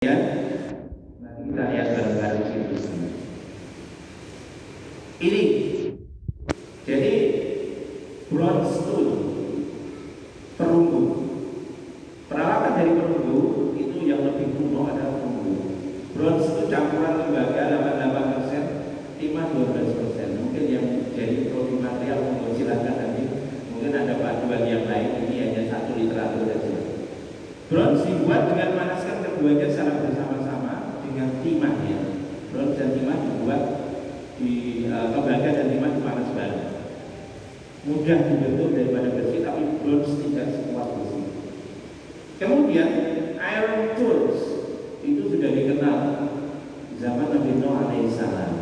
Ya, nanti kita lihat bareng-bareng situsnya. Ini, jadi bronze tool, perunggu. Peralatan dari perunggu itu yang lebih kuno adalah perunggu. Bronze itu campuran lembaga 88%, timah 12%. Mungkin yang jadi prodi material untuk silakan nanti. Mungkin ada paduan yang lain. Ini hanya satu literatur saja. Bronze dibuat dengan memanaskan keduanya secara bersama-sama dengan timahnya. Bronze dan timah dibuat di tembaga dan timah dipanas bareng. Mudah dibentuk daripada besi, tapi bronze tidak sekuat besi. Kemudian iron tools itu sudah dikenal zaman Nabi Nuh alaihissalam.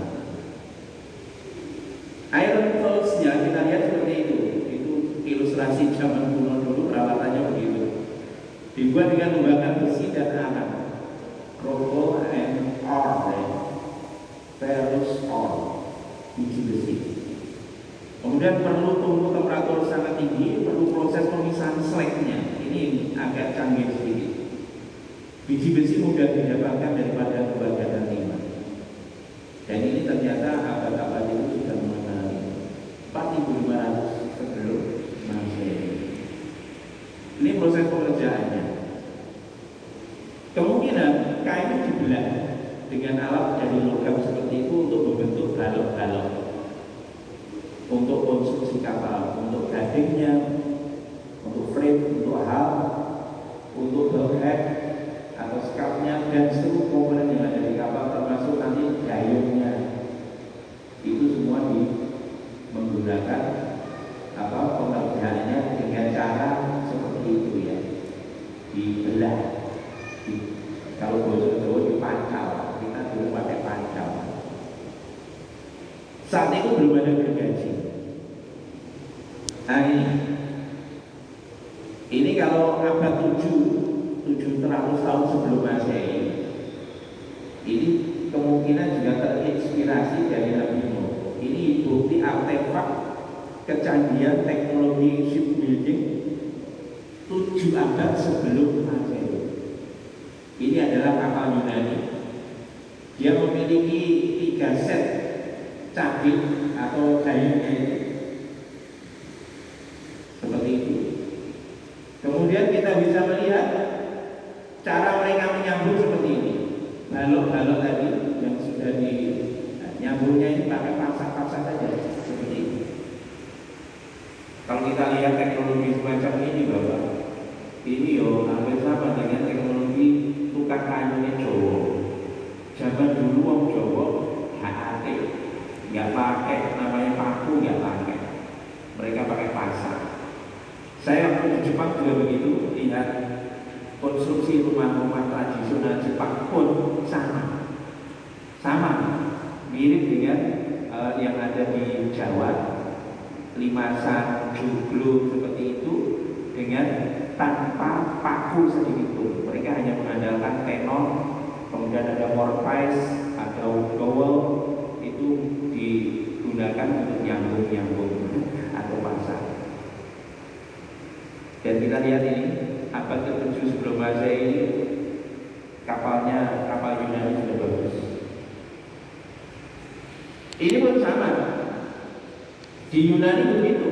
Iron tools-nya kita lihat seperti itu. Itu ilustrasi zaman kuno dulu, peralatannya begitu. Dibuat dengan menggunakan besi dan arak, rokok and ore, ferrous ore, biji besi. Kemudian perlu tunggu temperatur sangat tinggi, perlu proses pemisahan slagnya. Ini agak canggih sedikit. Biji besi mudah didapatkan daripada tembaga dan timah. Dan ini ternyata abad-abad itu sudah mengenali 4.500 sebelum Masehi. Ini proses pengerjaannya. Kemungkinan kain dibelah dengan alat dari logam seperti itu untuk membentuk balok-balok untuk konstruksi kapal, untuk gadingnya, untuk frame, untuk hull, untuk bulkhead atau skapnya, dan seluruh komponen yang ada di kapal termasuk nanti gayungnya. Itu semua menggunakan pengerjaannya dengan cara seperti itu ya, dibelah. Kalau bahasa Jawa dipancal, kita dulu pakai pancal. Saat itu belum ada gergaji. Nah ini kalau abad 700 tahun sebelum Masehi, ini kemungkinan juga terinspirasi dari Nabi Nuh. Ini bukti artefak kecanggihan teknologi shipbuilding 7 abad sebelum Masehi. Ini adalah kapal Yunani. Dia memiliki 3 set cabin atau gayungnya ini seperti itu. Kemudian kita bisa melihat cara mereka menyambung seperti ini. Balok-balok tadi yang sudah nyambungnya ini pakai pasak-pasak saja seperti ini. Kalau kita lihat teknologi semacam ini, Bapak, ini hampir sama dengan teknologi tukang kayunya Jawa. Zaman dulu orang Jawa HAT, nggak pakai namanya paku, nggak pakai. Mereka pakai pasak. Saya waktu di Jepang juga begitu, lihat konstruksi rumah-rumah tradisional Jepang pun sama, mirip dengan yang ada di Jawa, limasan, joglo seperti itu, dengan tanpa paku sedikit pun. Mereka hanya mengandalkan tenon, kemudian ada mortise atau dowel, itu digunakan untuk nyambung atau pasang. Dan kita lihat ini abad ke-7 sebelum Masehi ini kapal Yunani sudah bagus. Ini pun sama. Di Yunani begitu.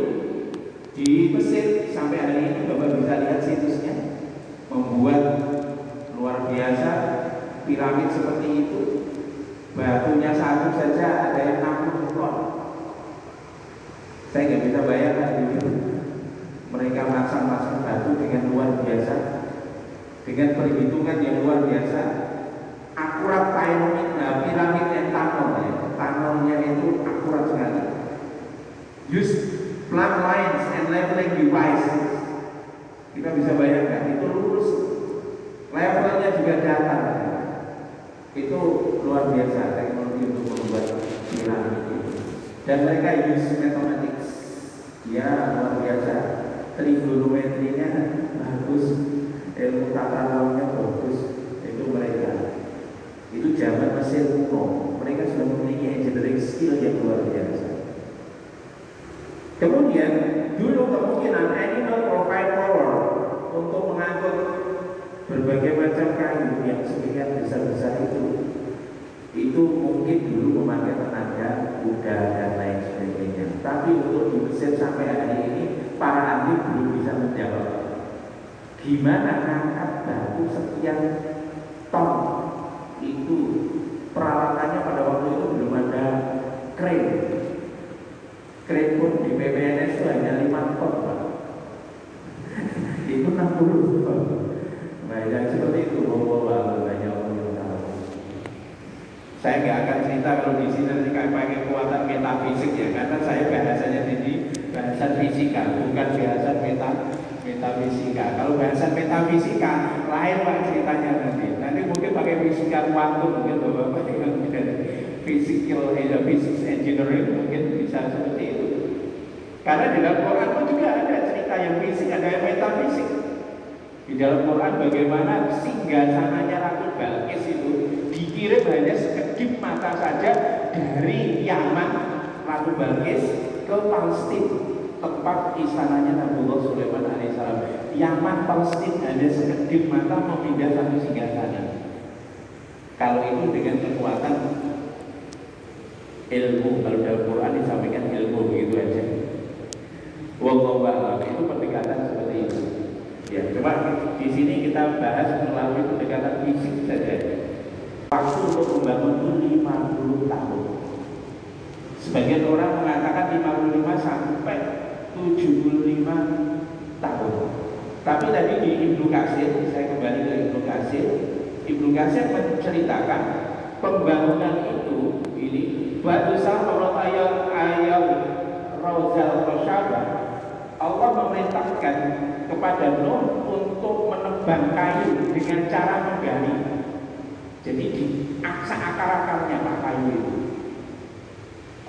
Di Mesir sampai hari ini Bapak bisa lihat situsnya, membuat luar biasa piramid seperti itu. Batunya satu saja ada yang 60 ton. Saya nggak bisa bayangkan dulu. Mereka masang-masang batu dengan luar biasa, dengan perhitungan yang luar biasa, akurat piramid yang tanonnya itu akurat sekali. Use plumb lines and leveling devices. Kita bisa bayangkan itu lurus, levelnya juga datar. Itu luar biasa teknologi untuk membuat piramid itu. Dan mereka use mathematics, ya luar biasa. Trigonometrinya bagus, ilmu tata ruangnya bagus. Itu mereka. Itu zaman Mesir kuno. Mereka sudah memiliki engineering skill yang luar biasa. Kemudian dulu kemungkinan animal provide power untuk mengangkut berbagai macam kayu yang sedemikian besar-besar itu mungkin dulu memakai tenaga kuda dan lain sebagainya. Tapi untuk di Mesir sampai hari ini para ahli belum bisa menjawab gimana ngangkat batu sekian ton. Itu peralatannya pada waktu itu belum ada kren. Kren pun di PPNS itu hanya 5 ton, Pak. Itu 60 ton. Nah, yang seperti itu banyak orang yang tahu. Saya nggak akan cerita kalau di sini nanti pakai kekuatan metafisik ya, karena saya bahasanya di bahasan fisika, bukan bahasan metafisika. Kalau bahasan metafisika lain Pak ceritanya nanti. Nanti mungkin pakai fisika kuantum, mungkin Bapak yang physics engineering mungkin bisa seperti itu. Karena di dalam Quran pun juga ada cerita yang fisik, ada yang metafisik. Di dalam Quran bagaimana singgasananya Ratu Balkis itu dikirim hanya sekedip mata saja dari Yaman Ratu Balkis ke Palestina, tempat istananya Nabiullah Sulaiman alaihissalam. Yaman Palestina hanya sekedip mata memindah satu singgasana. Kalau itu dengan kekuatan ilmu, kalau dalam Quran disampaikan ilmu begitu aja. Wallahu a'lam, itu pendekatan seperti itu. Ya, coba di sini kita bahas melalui pendekatan fisik saja. Waktu untuk membangun itu 50 tahun. Sebagian orang mengatakan 55 sampai 75 tahun. Tapi tadi di Ibnu Katsir, saya kembali ke Ibnu Katsir. Ibnu Katsir menceritakan pembangunan itu ini batu sama ayat Rauzal Rasyabah. Allah memerintahkan kepada Nuh untuk menebang kayu dengan cara menggali. Jadi di akar-akarnya Pak kayu itu.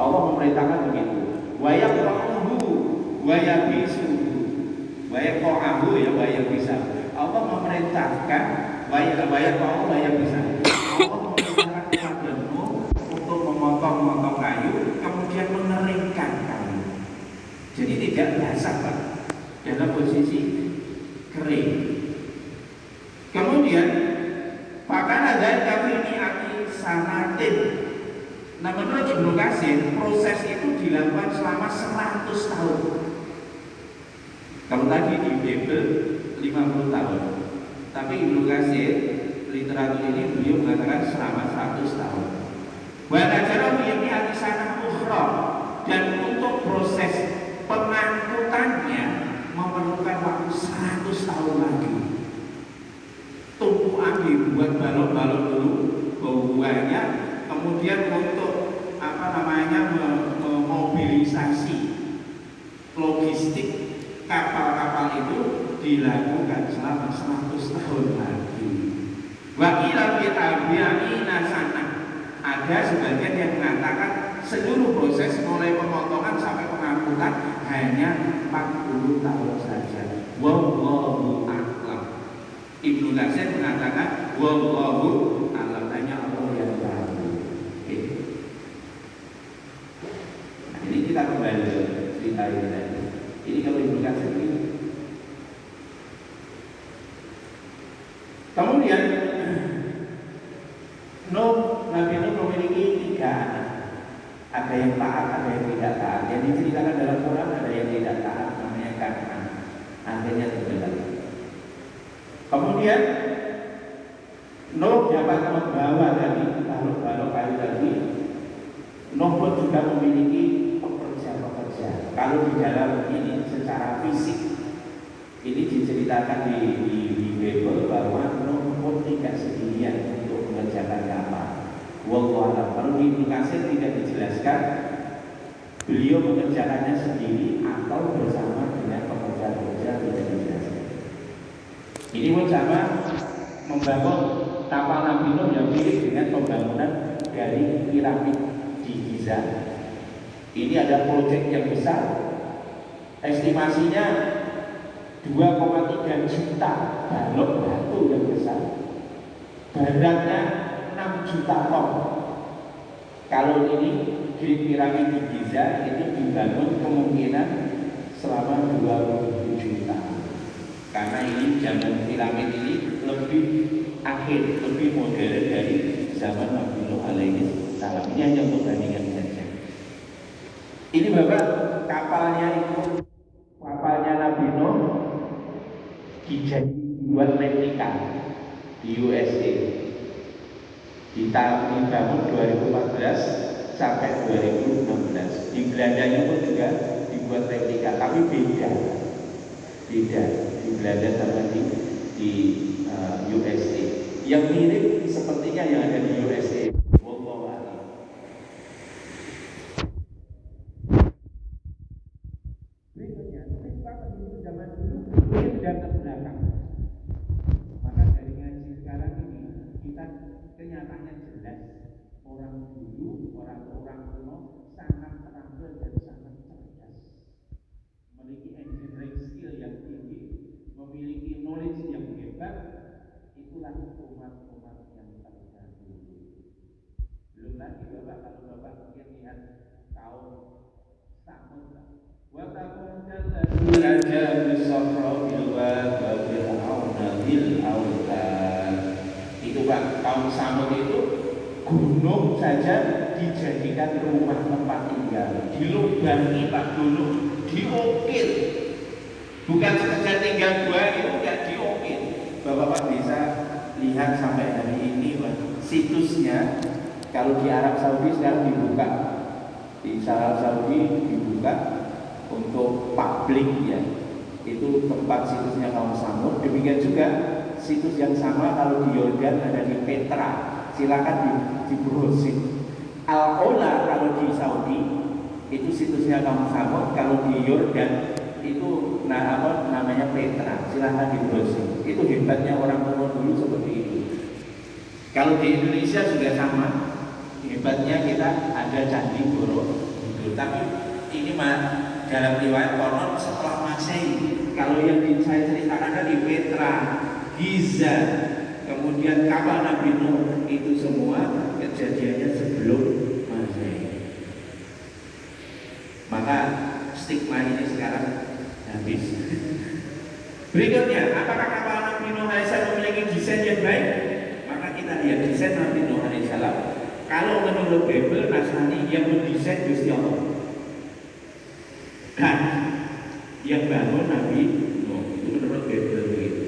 Allah memerintahkan begitu. Wayak qahu wayabisu. Wayak qahu ya wayabisa. Allah memerintahkan wayak qahu wayabisa. Allah memerintahkan kepada Nuh untuk memotong kayu, kemudian mengeringkan kayu. Jadi tidak basah Pak, dalam posisi kering. Kemudian bahkan ada kafirni aki sanatin. Nah menurut Ibnu Katsir proses itu dilakukan selama 100 tahun. Kalau tadi di Bible 50 tahun, tapi Ibnu Katsir literatur ini beliau mengatakan selama 100 tahun. Wanajarah ini aki sanah ukhra, dan untuk proses pengangkutannya memerlukan waktu 100 tahun lagi. Tumpuan dibuat balok-balok dulu bauannya, kemudian untuk memobilisasi logistik kapal-kapal itu dilakukan selama 100 tahun lagi. Wakilah bi'abi'ina sana. Ada sebagian yang mengatakan seluruh proses mulai pemotongan sampai pengangkutan hanya 40 tahun saja. Wallahu a'lam. Ibnu Katsir mengatakan wallahu a'lam, hanya Allah yang tahu. Nah, ini kita kembali ke cerita ini tadi. Ini kalau Ibnu Katsir ini. Kemudian Nabi Nuh memiliki 3 anak. Ada yang taat, ada yang tidak taat. Yang diceritakan dalam Quran ada yang tidak taat, namanya Kan'an. Akhirnya terbelah. Kemudian Nuh dapat membawa tadi balok-balok kayu tadi. Nuh pun juga memiliki pekerja-pekerja. Kalau di dalam ini secara fisik ini diceritakan di Bible bahwa Nuh pun tidak sendirian untuk mengerjakan kapal. Wallahu a'lam. Kalau di Ibnu Katsir tidak dijelaskan beliau mengerjakannya sendiri atau bersama dengan pekerja-pekerja, tidak dijelaskan. Ini pun sama membangun kapal Nabi Nuh yang mirip dengan pembangunan dari piramid di Giza. Ini ada proyek yang besar, estimasinya 2,3 juta balok batu yang besar, beratnya 6 juta ton. Kalau ini di piramid di Giza ini dibangun kemungkinan selama 27 tahun. Karena ini zaman filament ini lebih akhir, lebih modern dari zaman Nabi Nuh alaihi salam. Ini hanya untuk bandingan saja. Ini Bapak, kapalnya Nabi Nuh dibuat replika di USA. Dibangun 2014 sampai 2016. Di Belandanya pun juga dibuat replika, tapi beda. Di Belanda sama di USA. Yang mirip sepertinya yang ada di USA. Wallahu a'lam. Berikutnya, ketika penduduk zaman dulu ini sudah terbelakang. Maka dari ngaji sekarang ini kita kenyataannya jelas orang dulu, orang-orang kuno sangat terampil dan sangat cerdas, memiliki engineering skill yang tinggi, memiliki knowledge yang hebat. Itulah umat-umat yang terdahulu. Belum lagi Bapak, kalau Bapak mungkin lihat kaum Samud, wa taqul raja bisafra bil wabil aunadil autad. Itu Pak, kaum Samud itu gunung saja dijadikan rumah tempat tinggal, dilubangi Pak dulu, diukir. Bukan sekedar tinggal 2 hari, enggak diukir. Bapak-bapak bisa lihat sampai hari ini situsnya. Kalau di Arab Saudi sekarang dibuka, di Arab Saudi dibuka untuk publik ya. Itu tempat situsnya kaum Samud. Demikian juga situs yang sama kalau di Yordan ada di Petra. Silakan di browsing. Al-Ola kalau di Saudi itu situsnya kaum Samud. Kalau di Yordan itu namanya Petra. Silakan di browsing. Itu hebatnya orang kuno dulu seperti itu. Kalau di Indonesia juga sama. Hebatnya kita ada Candi Borobudur. Tapi ini dalam riwayat konon setelah Masehi. Kalau yang saya ceritakan ada di Petra, Giza, kemudian kapal Nabi Nuh, itu semua kejadiannya sebelum Masehi. Maka stigma ini sekarang habis. Berikutnya, apakah kapal Nabi Nuh AS memiliki desain yang baik? Maka kita lihat desain Nabi Nuh AS. Kalau menurut Bible, Nasrani yang mendesain Gusti Allah, dan yang bangun Nabi Nuh, itu menurut Bible begitu.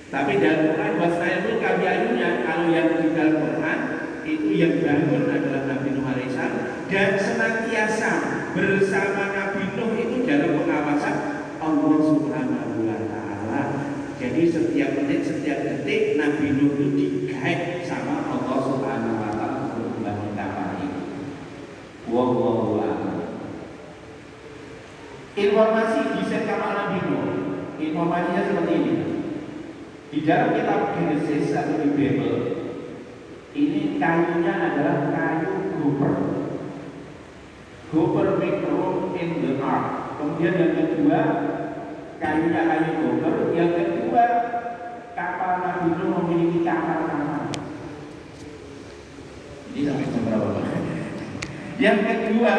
Tapi dalam Quran bahasa itu kami ayunya, kalau yang di dalam Quran itu yang bangun adalah Nabi Nuh AS, dan senantiasa bersama Nabi Nuh itu dalam pengawasan Allah Subhanahu wa Ta'ala. Jadi setiap menit, setiap detik Nabi Nuh itu di-guide sama Allah Subhanahu wa Ta'ala untuk membangun kapal ini. Wallahu a'lam. Informasi desain kapal Nabi Nuh, informasinya seperti ini. Di dalam kitab Genesis atau di Bible, ini kayunya adalah kayu gopher. Gopher make room in the ark. Kemudian yang kedua, kayunya kayu gopher. Yang kedua, kapal Nabi Nuh memiliki kapal-kapal. Ini sampai jam berapa Pak? Yang kedua,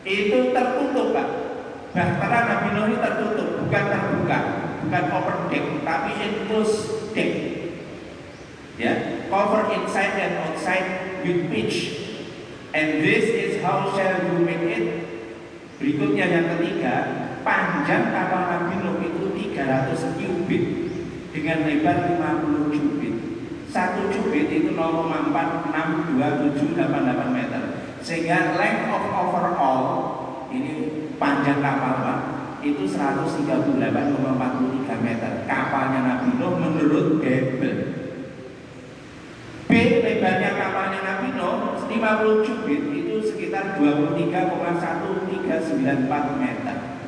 itu tertutup Pak. Bahtera Nabi Nuh ini tertutup, bukan terbuka, bukan open deck, tapi enclosed deck. Ya, cover inside and outside with pitch. And this is how shall you make it. Berikutnya yang ketiga, panjang kapal Nabi Nuh itu 300 cubit dengan lebar 50 cubit. 1 cubit itu 0,462788 meter. Sehingga length of overall, ini panjang kapal Pak, itu 138,43 meter. Kapalnya Nabi Nuh menurut Bible. B, lebarnya kapalnya Nabi Nuh 50 cubit itu sekitar 23,1394 meter.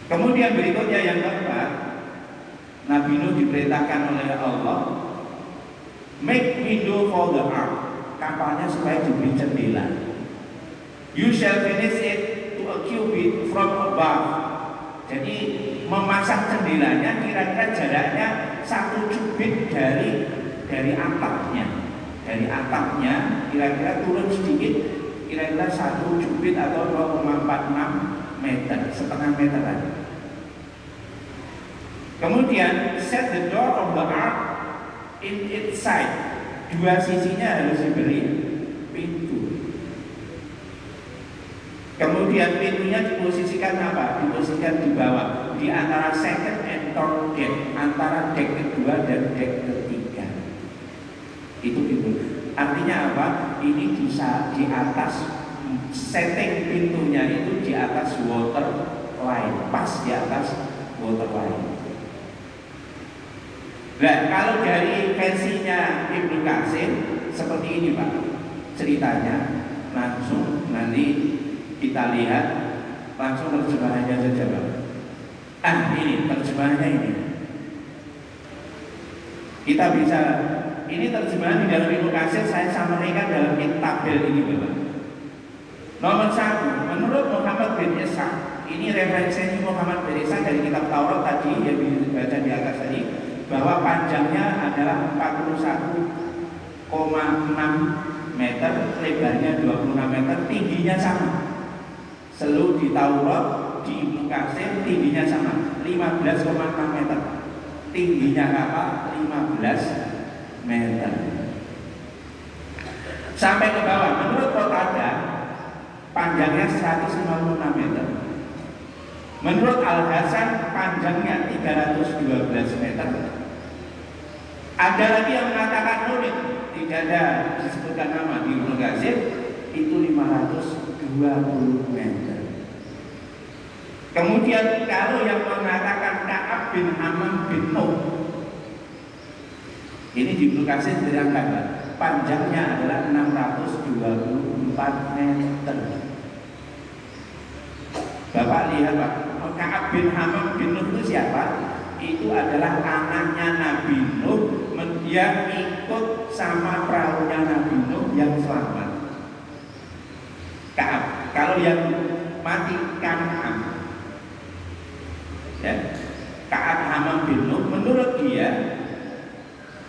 Kemudian berikutnya yang keempat, Nabi Nuh diperintahkan oleh Allah, make window for the ark, kapalnya supaya diberi jendela. You shall finish it to a cubit from above. Jadi memasang jendelanya kira-kira jaraknya 1 cubit dari atapnya. Dari atapnya kira-kira turun sedikit, kira-kira 1 cubit atau 0,46 meter, setengah meteran. Kemudian set the door of the ark in its side. Dua sisinya harus diberi pintu. Kemudian pintunya diposisikan apa? Diposisikan di bawah, di antara second and third deck, antara deck kedua dan deck ketiga. Itu pintu. Artinya apa? Ini bisa di atas, setting pintunya itu di atas water line, pas di atas water line. Nah, kalau dari versinya Ibnu Katsir seperti ini Pak, ceritanya langsung nanti kita lihat langsung terjemahannya saja Pak. Ini terjemahannya ini. Kita bisa, ini terjemahan di dalam Ibnu Katsir saya sampaikan dalam tabel ini Bapak. Nomor 1, menurut Muhammad bin Ishaq, ini referensinya Muhammad bin Ishaq dari kitab Taurat tadi yang dibaca di atas tadi, bahwa panjangnya adalah 41,6 meter, lebarnya 26 meter, tingginya sama. Selalu di Taurat, di Ibnu Katsir tingginya sama, 15,6 meter. Tingginya kapal 15 meter. Sampai ke bawah, menurut Qatadah panjangnya 156 meter. Menurut Al-Hasan panjangnya 312 meter. Ada lagi yang mengatakan unik, tidak ada disebutkan nama di Ibnu Katsir, itu 520 meter. Kemudian kalau yang mengatakan Ka'ab bin Hammam bin Nuh, ini di Ibnu Katsir diterangkan panjangnya adalah 624 meter. Bapak lihat Pak, Ka'ab bin Hammam bin Nuh itu siapa? Itu adalah anaknya Nabi Nuh yang ikut sama perahunya Nabi Nuh yang selamat. Ka'ab, kalau yang mati Kan'an, ya, Ka'ab Hammam bin Nuh, menurut dia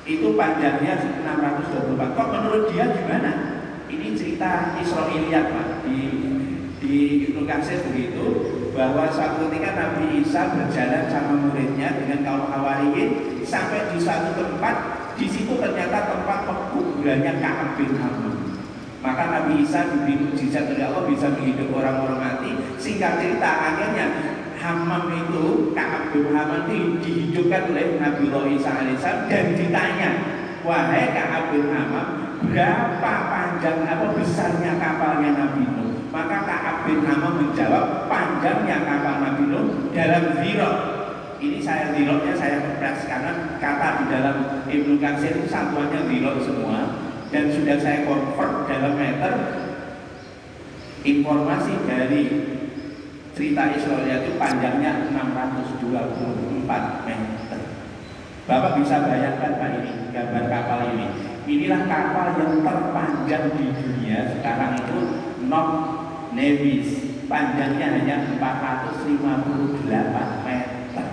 itu panjangnya 624. Kok menurut dia gimana? Ini cerita Israiliyat Pak. Di Ibnu Katsir begitu, bahwa suatu ketika Nabi Isa berjalan sama muridnya dengan kaum Hawariyin sampai di suatu tempat, di situ ternyata tempat pekuburannya Ka'ab bin Hammam. Maka Nabi Isa diberi mukjizat oleh Allah bisa menghidup orang-orang mati. Singkat cerita akhirnya Hammam itu, Ka'ab bin Hammam itu dihidupkan oleh Nabi Isa alaihissalam dan ditanya, wahai Ka'ab bin Hammam, berapa panjang apa besarnya kapalnya Nabi Nuh? Maka Ka'ab bin Hammam menjawab, panjangnya kapal Nabi Nuh dalam zirot. Ini zirotnya saya kepres karena kata di dalam Ibnu Katsir itu satuannya zirot semua, dan sudah saya convert dalam meter. Informasi dari cerita Israiliyat itu panjangnya 624 meter. Bapak bisa bayangkan Pak, ini gambar kapal ini. Inilah kapal yang terpanjang di dunia sekarang itu, non Nevis, panjangnya hanya 458 meter.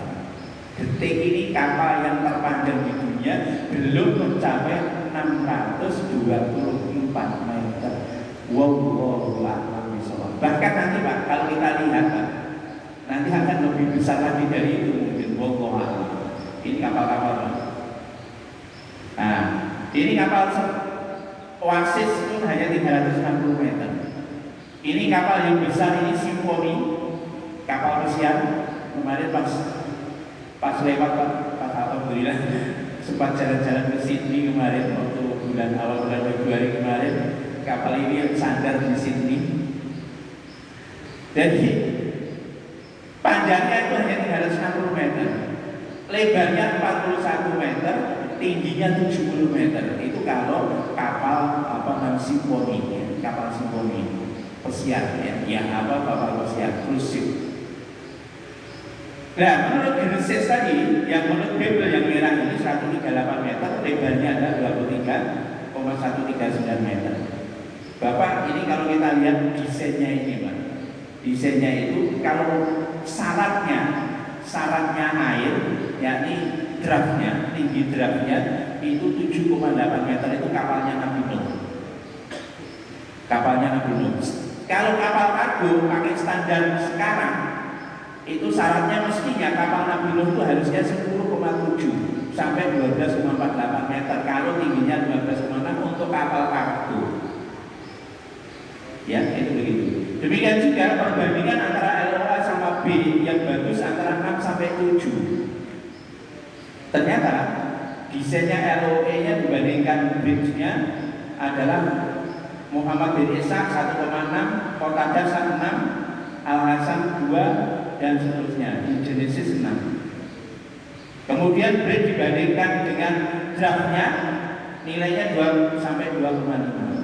Detik ini kapal yang terpanjang di dunia belum mencapai 624 meter. Wallahu a'lam bishawab. Bahkan nanti Pak, kalau kita lihat Pak, nanti akan lebih besar lagi dari itu mungkin. Wallahu a'lam. Ini kapal-kapal Pak. Nah, ini kapal Oasis itu hanya 360 meter. Ini kapal yang besar, ini Simfoni, kapal pesiar. Kemarin pas lewat Pak, alhamdulillah sempat jalan-jalan ke Sydney kemarin waktu awal bulan Februari kemarin. Kapal ini sandar di Sydney. Jadi panjangnya itu hanya 360 meter, lebarnya 41 meter, tingginya 70 meter. Itu kalau kapal Simfoni, kapal Simfoni pesiar kapal pesiar cruise ship. Nah, menurut Genesis tadi, yang menurut Bible yang merah ini 138 meter, lebarnya adalah 23,139 meter. Bapak, ini kalau kita lihat desainnya ini Pak, desainnya itu kalau syaratnya air, yakni draftnya, tinggi draftnya itu 7,8 meter, itu kapalnya Nabi Nuh. Kapalnya Nabi Nuh. Kalau kapal kargo pakai standar sekarang, itu syaratnya mestinya kapal Nabi Nuh itu harusnya 10,7 sampai 12,48 meter. Kalau tingginya 15,6 untuk kapal kargo. Ya, itu begitu. Demikian juga perbandingan antara LOA sama B yang bagus antara 6 sampai 7. Ternyata desainnya LOE-nya dibandingkan bridge-nya adalah Muhammad bin Ishaq 1,6, Qatadah 6, Al-Hasan 2 dan seterusnya di Genesis 6. Kemudian bridge dibandingkan dengan draftnya nilainya 2 sampai 2,5.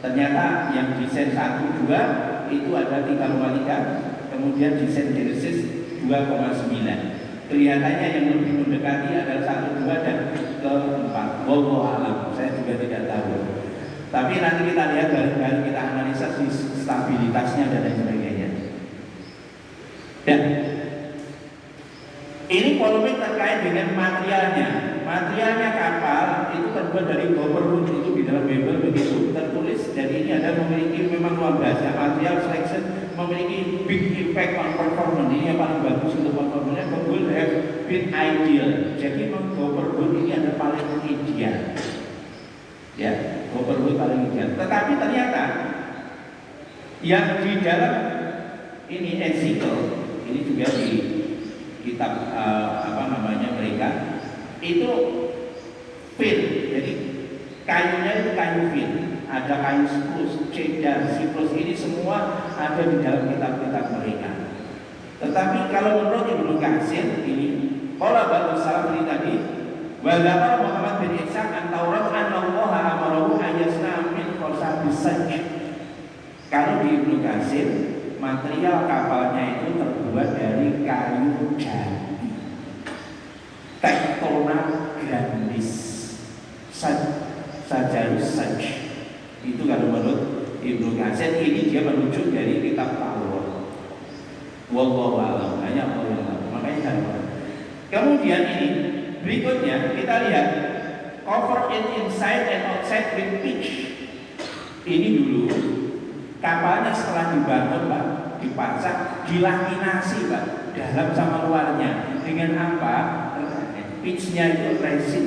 Ternyata yang desain 1, 2 itu ada 3,3, kemudian desain Genesis 2,9. Kelihatannya yang lebih mendekati adalah 1, 2 dan ke-4. Wallahu a'lam, saya juga tidak tahu. Tapi nanti kita lihat bareng-bareng, kita analisa stabilitasnya dan lain sebagainya. Dan ini polemik terkait dengan materialnya. Materialnya kapal itu terbuat dari copper wood, itu di dalam Bible begitu tertulis. Dan ini ada memiliki memang luar biasa. Material selection memiliki big impact on performance. Ini yang paling bagus untuk performance. Would have been ideal. Jadi copper wood ini ada paling ideal. Ya, copper wood paling ideal. Tetapi ternyata yang di dalam ini Ezekiel, ini juga di kitab mereka itu fir, jadi kayunya itu kayu fir, ada kayu spruce, cedar, siprus, ini semua ada di dalam kitab-kitab mereka. Tetapi kalau menurut Ibnu Katsir ini, qala ba'du salaf ini tadi, wa dzakara Muhammad bin Ishaq an Taurat anna Allah amarahu ayasna min khosabis sajj. Kalau di Ibnu Katsir, material kapalnya itu terbuat dari kayu jati, Tectona grandis, sajarus sajj. Itu kalau menurut Ibnu Katsir, ini dia merujuk dari kitab Taurat. Wallahu a'lam, hanya Allah yang tahu. Makanya jangan. Kemudian ini berikutnya kita lihat cover it inside and outside with pitch. Ini dulu kapalnya setelah dibangun, Pak, dipasang, dilaminasi, Pak, dalam sama luarnya. Dengan apa? Pitchnya itu resin.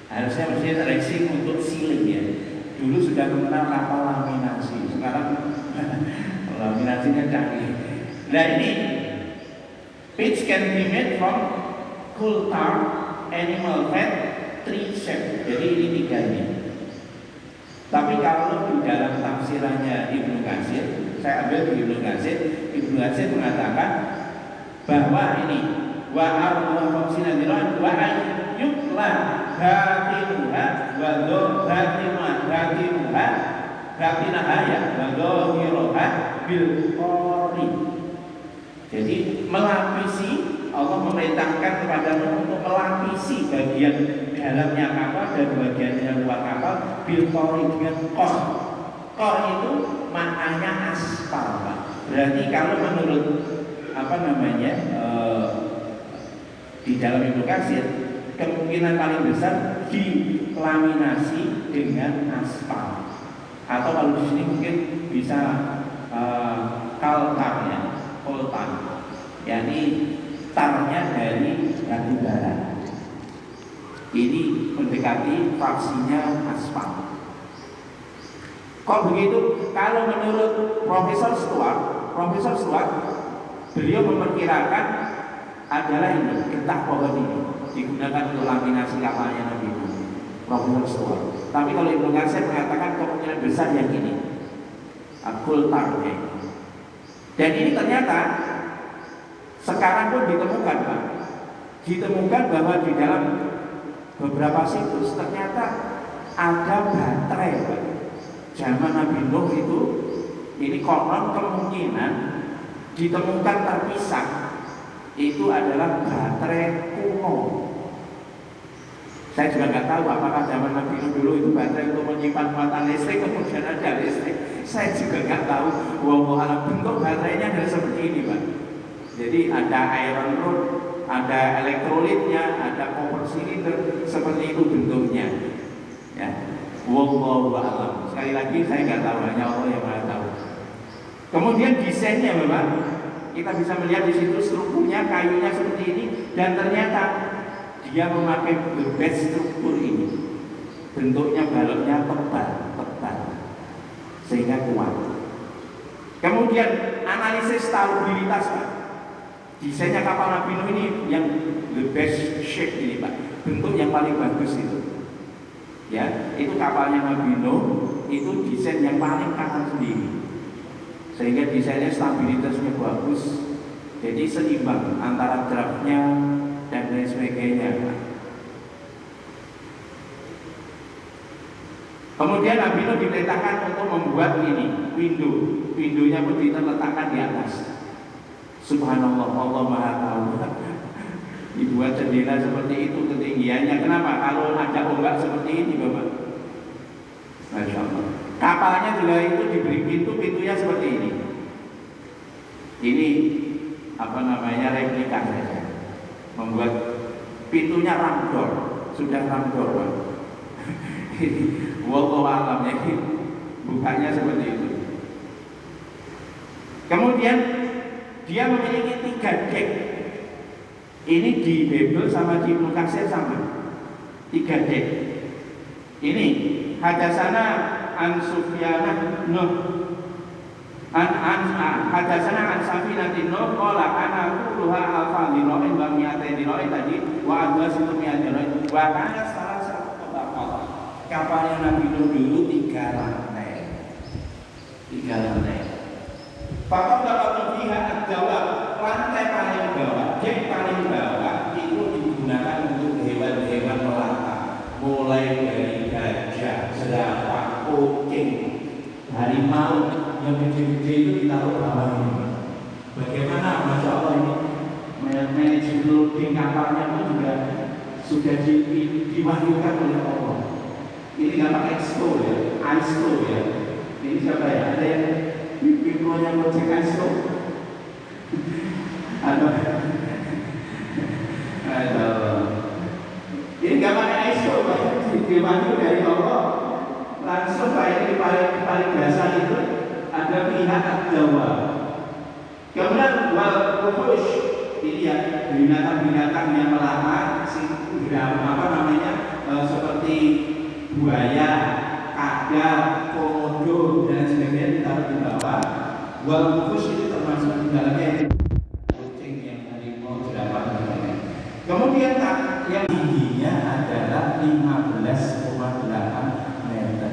Harusnya mestinya resin untuk sealing ya. Dulu sudah mengenal kapal laminasi, sekarang laminasinya canggih. Nah ini pitch can be made from coal tar, animal fat, tree sap. Jadi ini tiga ini. Tapi kalau di dalam tafsirannya Ibnu Katsir, saya ambil di Ibnu Katsir mengatakan bahwa ini wa arduha khamsina dhira'an wa ayyukla hatimuha wa dhatimuha ya wa dhahiruha bil qari. Jadi melapisi, Allah memerintahkan kepada Nuh untuk melapisi bagian dalamnya kapal dan bagian luar kapal bil qari, dengan qor. Qor itu maknanya aspal, Pak. Berarti kalau menurut di dalam Ibnu Katsir, kemungkinan paling besar dilaminasi dengan aspal. Atau kalau di sini mungkin bisa kaltarnya, koltan, yakni tarnya dari batu bara. Ini mendekati fraksinya aspal. Kok begitu? Kalau menurut Profesor Stuart, beliau memperkirakan adalah ini getah pohon ini digunakan untuk laminasi kapalnya Nabi Nuh. Profesor Stuart. Tapi kalau Ibnu Katsir mengatakan kemungkinan besar yang ini, kultarnya. Dan ini ternyata sekarang pun ditemukan, Pak. Ditemukan bahwa di dalam beberapa situs ternyata ada baterai, Pak. Zaman Nabi Nuh itu, ini konon kemungkinan ditemukan terpisah itu adalah baterai kuno. Saya juga nggak tahu apakah zaman Nabi Nuh dulu itu baterai untuk menyimpan muatan listrik, kemudian ada listrik. Saya juga nggak tahu. Bentuk baterainya adalah seperti ini, Pak. Jadi ada iron rod, ada elektrolitnya, ada copper cylinder, seperti itu bentuknya. Ya, wallahu a'lam. Sekali lagi saya nggak tahu, hanya Allah yang Maha tahu. Kemudian desainnya Bapak, kita bisa melihat di situ strukturnya kayunya seperti ini, dan ternyata dia memakai bed struktur ini. Bentuknya baloknya tebal sehingga kuat. Kemudian analisis stabilitas Pak. Desainnya kapal Nabi Nuh ini yang the best shape ini Pak. Bentuk yang paling bagus itu. Ya, itu kapalnya Nabi Nuh, itu desain yang paling kanan sendiri. Sehingga desainnya stabilitasnya bagus. Jadi seimbang antara draftnya dan lain sebagainya Pak. Kemudian Nabi Nuh diperintahkan untuk membuat ini window-nya pun diletakkan di atas. Subhanallah, Allah Maha tahu. Dibuat jendela seperti itu ketinggiannya. Kenapa? Kalau ada ombak seperti ini Bapak, Masya Allah. Kapalnya juga itu diberi pintunya seperti ini. Ini apa namanya, replika saja. Membuat pintunya ramdor, sudah ramdor Pak. Wallahu a'lam, ya, bukanya seperti itu. Kemudian dia memiliki 3 dek. Ini di Bible sama di Ibnu Katsir sama 3 dek. Ini hadasana an Sufyan Nuh hadasana an Safinatin Nuh qala ana kulluha al-fadhiroin wa mi'atayn tadi wa adwasitu mi'atayn wa kana salah satu tabaqah. Kapalnya Nabi Nuh dulu 3 lantai. Pakam dapat melihat adalah lantai paling bawah, dek paling bawah itu digunakan untuk hewan-hewan melata, mulai dari gajah, zebra, kucing, harimau yang gede-gede itu ditaruh bawah ini. Bagaimana, Masya Allah, ini manajemen kapalnya pun juga sudah diwahyukan oleh Allah. Ini nggak pakai ISO ya. Ini siapa ya? Ada yang pimpinannya ngecek ISO? Aduh. Ini nggak pakai ISO, diwahyukan dari Allah. Langsung kayak ini paling biasa itu ada pihak Jawa. Kemudian wal wuhush, ini ya binatang-binatang yang melata, seperti buaya, kadal, komodo dan sebagainya ditaruh di bawah. Wal wuhush itu termasuk di dalamnya kucing, yang harimau, jerapah dan sebagainya. Kemudian yang tingginya adalah 15,8 meter.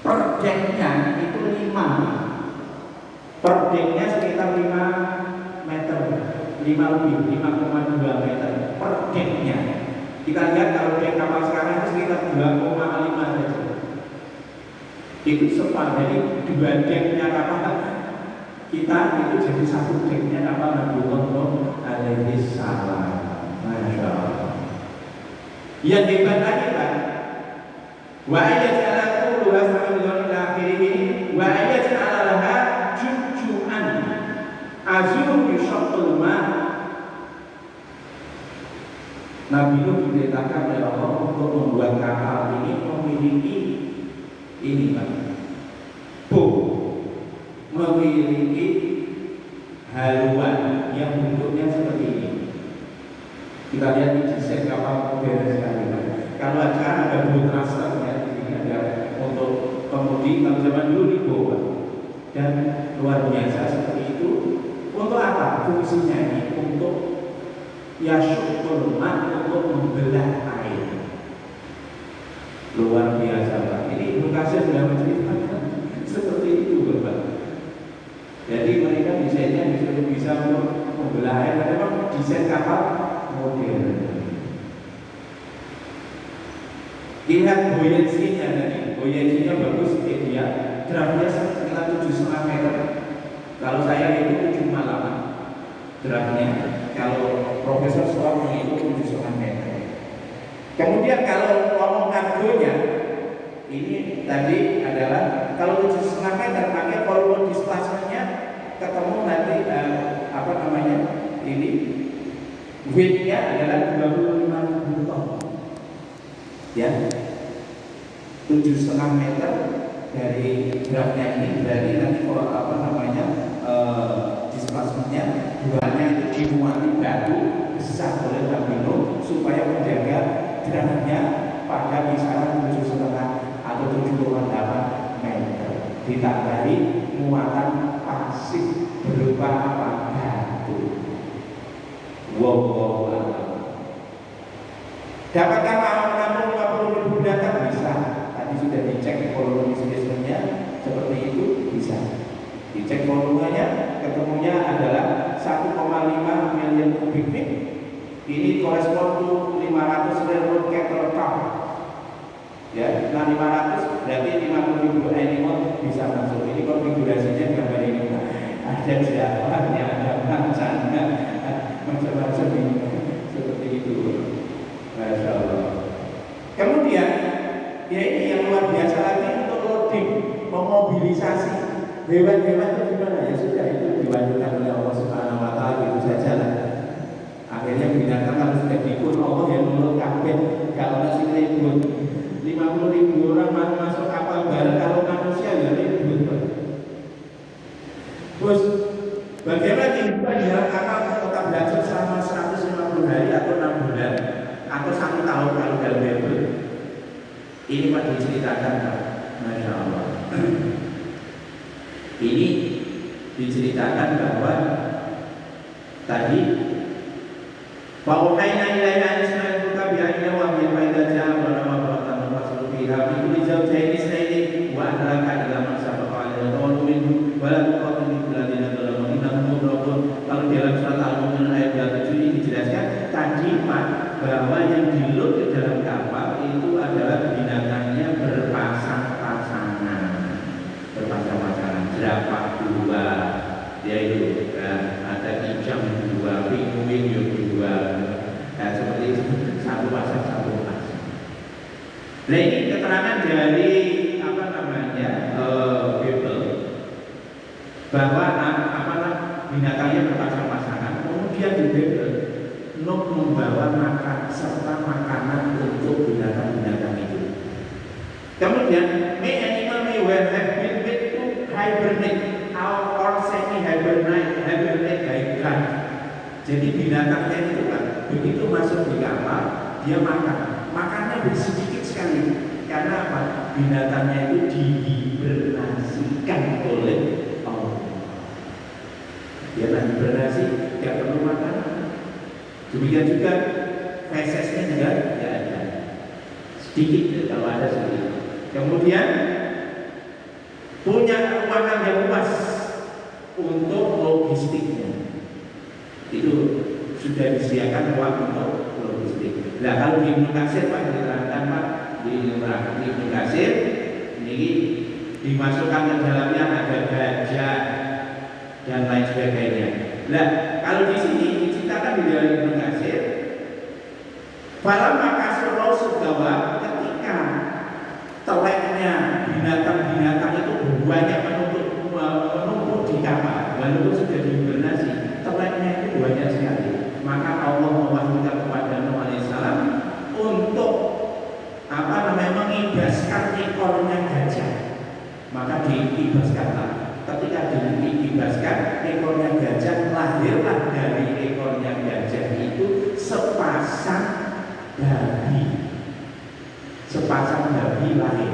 Per deknya itu 5. Per deknya sekitar 5 meter, 5,2 meter per deknya. Kita lihat kalau dek kapal sekarang itu sekitar 2,5 saja. Itu sepadan, jadi 2 deknya kapal kita itu jadi 1 deknya kapal Nabi Nuh alaihi salam. Masya Allah. Yang hebat lagi kan, wa ayatalaku luas sampai akhir ini, wa ayatalaha jujuan azur yushaqul ma. Nabi Nuh diperintahkan oleh Allah untuk membuat kapal ini memiliki ini Pak, memiliki haluan yang bentuknya seperti ini. Kita lihat di desain kapal modern sekali. Kalau sekarang ada boat raster ya, di sini ada untuk kemudi. Kalau zaman dulu di bawah, dan luar biasa seperti itu. Untuk apa? Fungsinya ini untuk yasyukul ma, untuk membelah air. Luar biasa Pak. Ini Ibnu Katsir sudah menceritakan seperti itu Bapak. Jadi mereka desainnya bisa untuk membelah air. Karena memang desain kapal modern. Lihat buoyancy-nya tadi, buoyancy-nya bagus, dia draftnya sekitar 7,5 meter. Kalau saya itu 7,8 draftnya. Kalau Profesor Storm itu 7,5 meter. Kemudian kalau ngomong kargonya, ini tadi adalah kalau 7,5 meter, maka volume displacement-nya ketemu nanti ini weight-nya adalah 25.000 ton. Ya. 7,5 meter dari draftnya ini, berarti nanti kalau displacementnya duanya itu dimuati batu besar oleh Babino supaya menjaga draftnya pada kisaran 7,5 atau 7,8 meter, ditambahi muatan pasif berupa apa? Batu. Wow. Dapatkah menampung 50.000 binatang? Bisa. Tadi sudah dicek volume spesimennya seperti itu, bisa. Dicek volumenya, ketemunya adalah 1,5 million cubic feet. Ini korespon to 500 railroad cattle car. Ya, nah 500 berarti 50.000 animal bisa masuk. Ini konfigurasinya gambar ini. Ada jawabannya, ada mancanya, macam-macam ini. Seperti itu. Masya Allah. Kemudian, ya ini yang luar biasa lagi untuk loading, memobilisasi hewan-hewan itu gimana? Ya sudah, itu diwanjurkan oleh Allah Subhanahu Wa Taala, gitu saja lah. Akhirnya binatang kalau sudah diikut Allah yang menurut kabin, kalau masih ribut 50.000 orang masuk kapal bareng, kalau manusia ya ribut. Terus bagaimana kehidupan di dalam kapal tetap belajar selama 150 hari atau 6 bulan atau 1 tahun kalau dalam Bible? Ini Pak diceritakan, Pak. Masya Allah. Ini diceritakan bahwa tadi Wa'uhayna ilaiha isma'il buka bi'ayna wa bi'ayna ja'a wa nama beratan wa fasulu fiha bikuli zawjaini isnaini wa ahlaka ila ma'asabaka alaihi wa ta'ala minhu wa la tuqatil min kuladina dalam innahum mudrakun. Kalau dalam surat Al-Mu'min ayat 27 ini dijelaskan tadi Pak bahwa yang dilut ke dalam kapal itu adalah binatangnya berpasang-pasangan, jerapah 2, yaitu ada kijang 2, penguin 2, seperti itu, satu pasang. Nah ini keterangan dari Bible bahwa binatangnya berpasang-pasangan. Kemudian di Bible Nuh membawa makan serta makanan untuk binatang-binatang itu. Kemudian may animal may well have been made to hibernate or semi-hibernate hibernate. Jadi binatangnya itu kan begitu masuk di kapal dia makannya sedikit sekali karena apa? Binatangnya itu dihibernasikan oleh Allah. Dia hibernasi, tidak perlu makan. Demikian juga fesesnya juga tidak ada, sedikit kalau ada sedikit. Kemudian punya ruangan yang luas untuk logistiknya, itu sudah disediakan ruang untuk logistik. Nah kalau di Ibnu Katsir Pak diterangkan Pak di Ibnu Katsir ini dimasukkan ke dalamnya ada gajah dan lain sebagainya. Nah kalau di sini diceritakan di dalam Ibnu Katsir, para makasur sugawa ketika teleknya binatang-binatang itu banyak menumpuk di kapal, walaupun sudah dihibernasi, teleknya itu banyak sekali. Maka Allah mewahyukan kepada Nuh alaihissalam untuk mengibaskan ekornya gajah. Maka diibaskanlah. Ketika diibaskan ekornya gajah, lahirlah dari ekornya gajah itu sepasang babi lahir.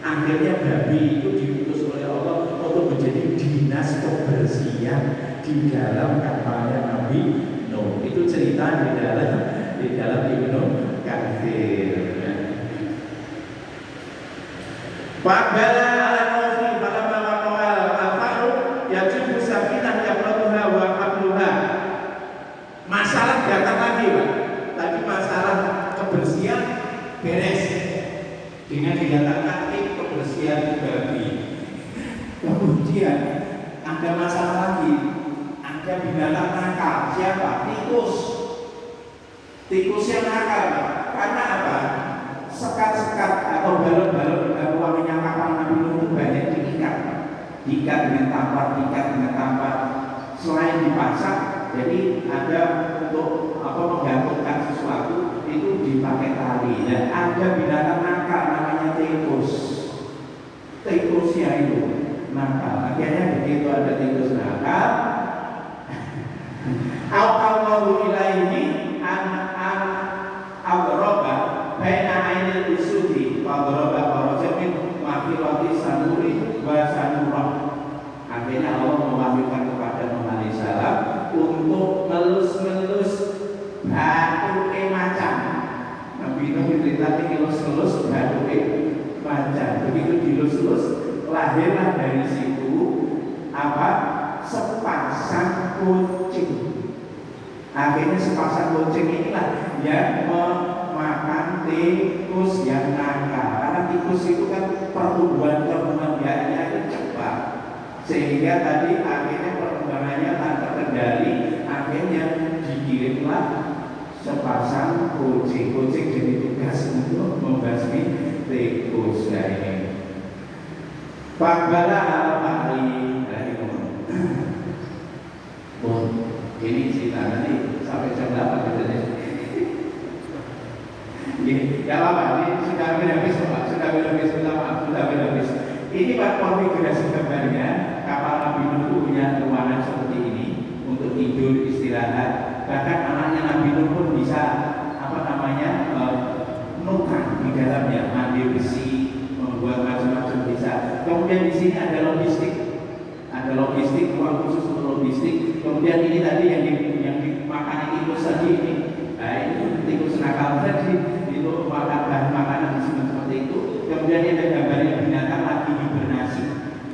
Akhirnya babi itu diutus oleh Allah untuk menjadi dinas kebersihan di dalam kapalnya Nabi Nuh. Itu cerita di dalam Ibnu Katsir. Fa'bala ala Nuhi falamma waqa'a al-faru yajibu safinah yaqrabuha wa qabluha. Masalah datang lagi Pak. Tadi masalah kebersihan beres dengan didatangkan kebersihan babi. Kemudian ada masalah lagi, ada binatang nakal. Siapa? Tikus yang nakal. Karena apa? Sekat-sekat atau balon-balon dalam ruangnya kapal Nabi Nuh itu banyak diikat dengan tampar. Selain dipasang, jadi ada untuk menggantungkan sesuatu itu dipakai tali. Dan ada binatang nakal namanya tikus. tikusnya itu nakal. Akhirnya begitu ada tikus nakal, al-qawlu ilaihi an al-roba baina ainil usudi al-roba al-rojamin makilati sanuri wa sanurah. Akhirnya Allah mewahyukan kepada Nuh alaihissalam untuk ngelus-ngelus batu macan. Nabi Nuh diperintah ngelus-ngelus batu macan. Begitu dilus-lus, lahirlah dari situ apa? Sepasang kucing. Akhirnya sepasang kucing inilah yang memakan tikus yang nakal. Karena tikus itu kan pertumbuhan biaknya itu cepat, sehingga tadi akhirnya perkembangannya tak terkendali. Akhirnya dikirimlah sepasang kucing jadi tugas untuk membasmi tikus ini. Pambala al-Fahri dari ini cerita nanti sampai jam 8 katanya. Ini ya apa? Ini sudah habis Pak, sudah habis, minta maaf, sudah habis. Ini Pak konfigurasi gambarnya. Kapal Nabi Nuh punya ruangan seperti ini untuk tidur, istirahat. Bahkan anaknya Nabi Nuh pun bisa nukang di dalamnya, mandi besi, membuat macam-macam bisa. Kemudian di sini ada logistik, ruang khusus untuk logistik. Kemudian ini tadi yang dimakan tikus tadi ini, nah itu tikus nakal tadi itu makan bahan makanan di sini seperti itu. Kemudian ini ada gambarnya binatang lagi hibernasi.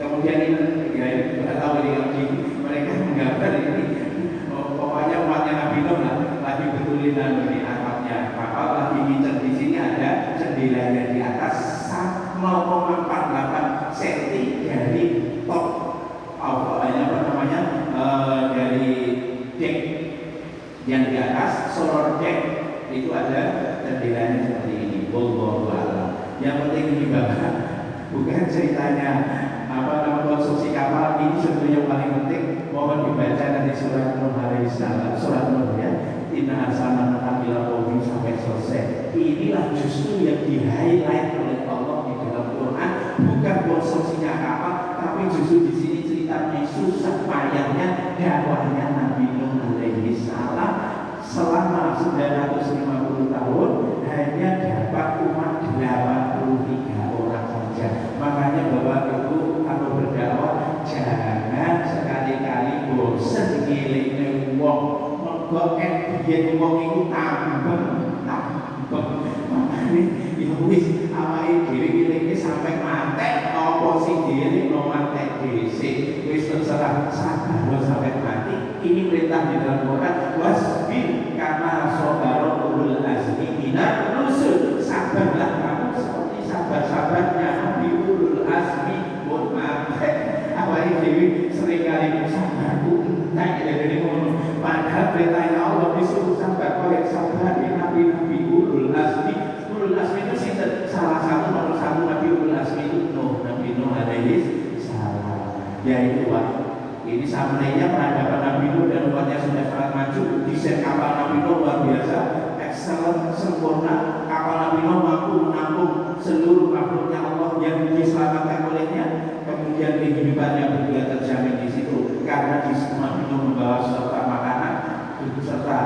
Kemudian ini ya kita tahu ini lagi mereka menggambar ini, pokoknya umatnya Nabi Nuh lagi betulin dari atapnya. Kapal lagi ngincer di sini ada jendelanya di atas 0,48 cm dari top dari deck yang di atas solar deck itu ada jendelanya seperti ini. Wallahu a'lam. Yang penting ini Bapak, bukan ceritanya konstruksi kapal ini sebetulnya yang paling penting. Mohon dibaca dari surat Nuh alaihissalam, surat Nuh ya. Inna arsalna nabiyya qaumi sampai selesai. Inilah justru yang di-highlight oleh Allah di dalam Quran, bukan konstruksinya kapal, tapi justru di sini ceritanya susah payahnya dakwahnya Nabi Nuh alaihissalam selama 950 tahun hanya dapat umat 83 orang saja. Makanya Bapak Ibu kalau berdakwah jangan sekali-kali bosan ngiling wong. Mergo biyen wong iku tambeng. Makane ya wis awake dhewe ngilinge sampai mati apa sing dhewe no mati dhisik. Wis terserah sabar sampai mati. Ini perintah di dalam Quran, wasbir kama sabara ulul azmi minar rusul. Sabarlah kamu seperti sabar-sabarnya Nabi ulul azmi. Mohon maaf, awake dhewe seringkali sabarku entek dari ngono. Padahal perintah Allah disuruh sabar, kaya sabar Nabi ulul azmi. Ulul azmi itu sinten? Salah satu nomor satu Nabi ulul azmi itu Nabi Nuh alaihissalam. Yaitu ini sebenarnya peradaban Nabi Nuh dan umatnya sudah sangat maju. Desain kapal Nabi Nuh luar biasa, excellent, sempurna. Kapal Nabi Nuh mampu menampung seluruh makhluknya Allah yang diselamatkan olehnya. Kemudian kehidupannya juga terjamin di situ karena di semua Nabi Nuh membawa serta makanan, serta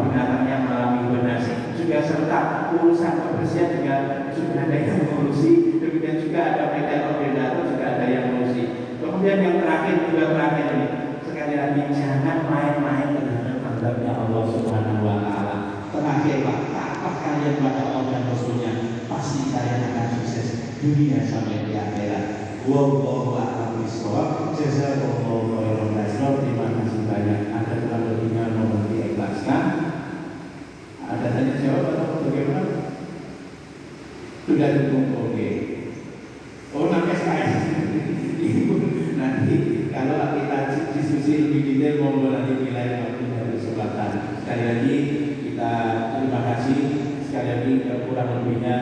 binatang yang mengalami hibernasi, juga serta urusan kebersihan juga sudah ada yang mengurusi. Demikian juga ada predator juga ada yang mengurusi. Kemudian yang terakhir ini sekali lagi jangan main-main terhadap azabnya Allah Subhanahu wa taala. Terakhir Pak, taat kalian pada Allah dan Rasulnya, pasti kalian akan sukses dunia sampai di akhirat. Wallahu a'lam bishawab. Jazakumullahu khairan kasih. Terima kasih banyak. Ada kurang lebihnya mohon diikhlaskan. Ada tanya jawab atau bagaimana? Sudah dukung oke. Oh nanti nanti kalau kita diskusi lebih detail monggo nanti nilai waktu dari kesempatan. Sekali lagi kita terima kasih, sekali lagi kurang lebihnya